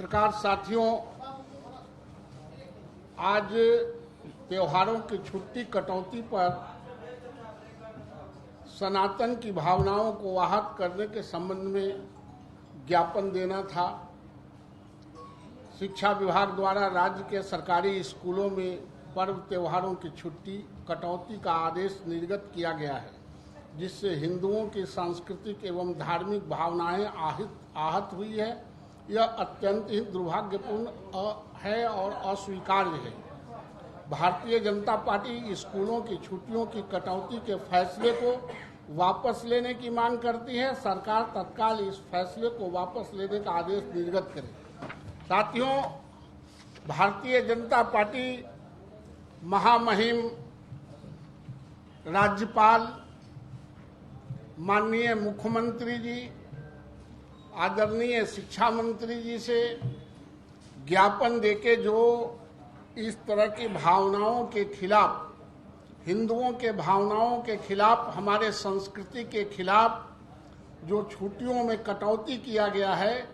पत्रकार साथियों, आज त्योहारों की छुट्टी कटौती पर सनातन की भावनाओं को आहत करने के संबंध में ज्ञापन देना था। शिक्षा विभाग द्वारा राज्य के सरकारी स्कूलों में पर्व त्योहारों की छुट्टी कटौती का आदेश निर्गत किया गया है, जिससे हिंदुओं की सांस्कृतिक एवं धार्मिक भावनाएं आहत हुई है। यह अत्यंत ही दुर्भाग्यपूर्ण है और अस्वीकार्य है। भारतीय जनता पार्टी स्कूलों की छुट्टियों की कटौती के फैसले को वापस लेने की मांग करती है। सरकार तत्काल इस फैसले को वापस लेने का आदेश निर्गत करे। साथियों, भारतीय जनता पार्टी महामहिम राज्यपाल माननीय मुख्यमंत्री जी, आदरणीय शिक्षा मंत्री जी से ज्ञापन देके जो इस तरह की भावनाओं के खिलाफ, हिंदुओं के भावनाओं के खिलाफ, हमारे संस्कृति के खिलाफ जो छुट्टियों में कटौती किया गया है,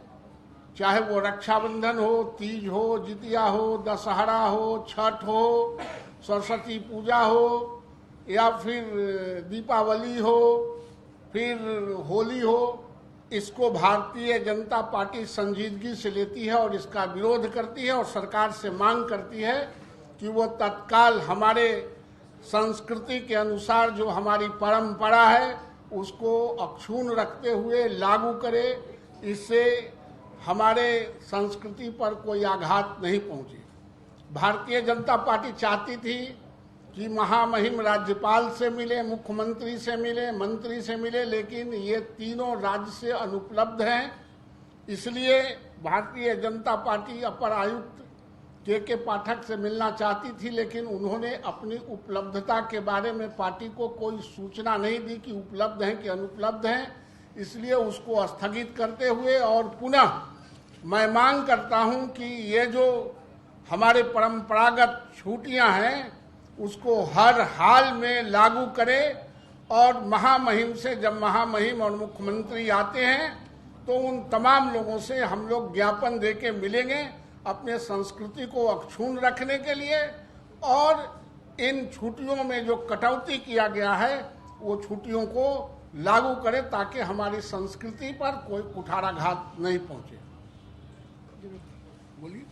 चाहे वो रक्षाबंधन हो, तीज हो, जितिया हो, दशहरा हो, छठ हो, सरस्वती पूजा हो या फिर दीपावली हो, फिर होली हो, इसको भारतीय जनता पार्टी संजीदगी से लेती है और इसका विरोध करती है और सरकार से मांग करती है कि वो तत्काल हमारे संस्कृति के अनुसार जो हमारी परंपरा है उसको अक्षुण्ण रखते हुए लागू करे। इससे हमारे संस्कृति पर कोई आघात नहीं पहुंचे। भारतीय जनता पार्टी चाहती थी कि महामहिम राज्यपाल से मिले, मुख्यमंत्री से मिले, मंत्री से मिले, लेकिन ये तीनों राज्य से अनुपलब्ध हैं। इसलिए भारतीय जनता पार्टी अपर आयुक्त के पाठक से मिलना चाहती थी, लेकिन उन्होंने अपनी उपलब्धता के बारे में पार्टी को कोई सूचना नहीं दी कि उपलब्ध हैं कि अनुपलब्ध हैं। इसलिए उसको स्थगित करते हुए और पुनः मैं मांग करता हूं कि ये जो हमारे परंपरागत छुट्टियां हैं उसको हर हाल में लागू करे और महामहिम से, जब महामहिम और मुख्यमंत्री आते हैं तो उन तमाम लोगों से हम लोग ज्ञापन देके मिलेंगे अपने संस्कृति को अक्षुण्ण रखने के लिए, और इन छुट्टियों में जो कटौती किया गया है वो छुट्टियों को लागू करे ताकि हमारी संस्कृति पर कोई कुठाराघात नहीं पहुंचे। बोलिए।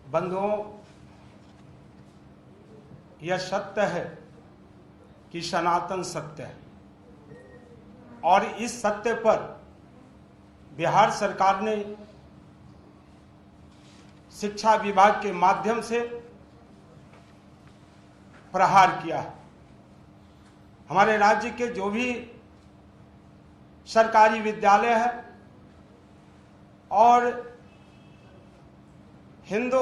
बंधुओं, यह सत्य है कि सनातन सत्य है और इस सत्य पर बिहार सरकार ने शिक्षा विभाग के माध्यम से प्रहार किया है। हमारे राज्य के जो भी सरकारी विद्यालय है और हिंदू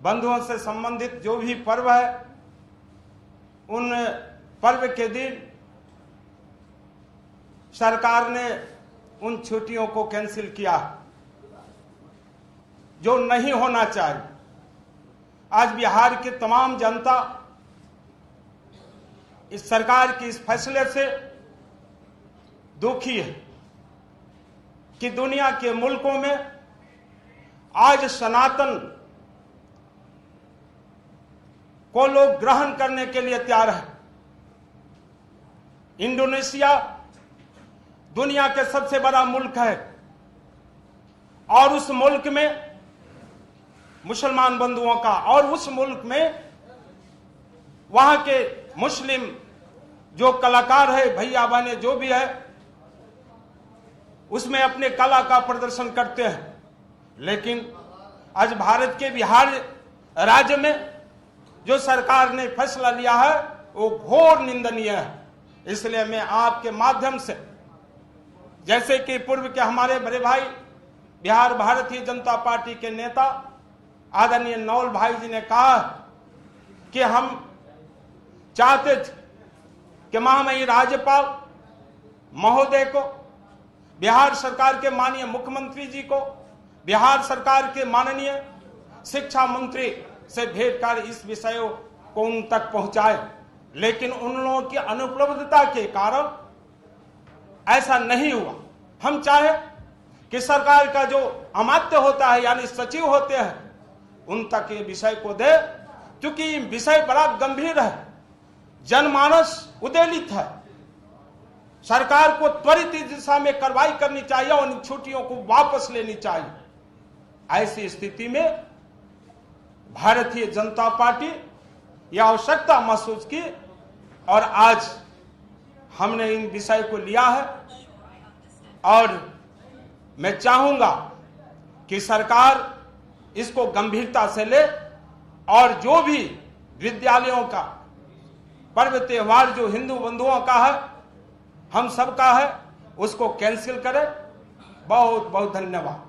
बंधुओं से संबंधित जो भी पर्व है, उन पर्व के दिन सरकार ने उन छुट्टियों को कैंसिल किया, जो नहीं होना चाहिए। आज बिहार की तमाम जनता इस सरकार के इस फैसले से दुखी है कि दुनिया के मुल्कों में आज सनातन को लोग ग्रहण करने के लिए तैयार है। इंडोनेशिया दुनिया के सबसे बड़ा मुल्क है और उस मुल्क में मुसलमान बंधुओं का, और उस मुल्क में वहां के मुस्लिम जो कलाकार है, भैया बहने जो भी है, उसमें अपने कला का प्रदर्शन करते हैं। लेकिन आज भारत के बिहार राज्य में जो सरकार ने फैसला लिया है वो घोर निंदनीय है। इसलिए मैं आपके माध्यम से, जैसे कि पूर्व के हमारे बड़े भाई बिहार भारतीय जनता पार्टी के नेता आदरणीय नवल भाई जी ने कहा कि हम चाहते थे कि महामहिम राज्यपाल महोदय को, बिहार सरकार के माननीय मुख्यमंत्री जी को, बिहार सरकार के माननीय शिक्षा मंत्री से भेंट कर इस विषय को उन तक पहुंचाए। लेकिन उन लोगों की अनुपलब्धता के कारण ऐसा नहीं हुआ। हम चाहे कि सरकार का जो अमात्य होता है यानी सचिव होते हैं उन तक ये विषय को दे, क्योंकि ये विषय बड़ा गंभीर है, जनमानस उद्वेलित है। सरकार को त्वरित इस दिशा में कार्रवाई करनी चाहिए और इन छुट्टियों को वापस लेनी चाहिए। ऐसी स्थिति में भारतीय जनता पार्टी यह आवश्यकता महसूस की और आज हमने इन विषय को लिया है और मैं चाहूंगा कि सरकार इसको गंभीरता से ले और जो भी विद्यालयों का पर्व त्योहार जो हिंदू बंधुओं का है, हम सबका है, उसको कैंसिल करें। बहुत बहुत धन्यवाद।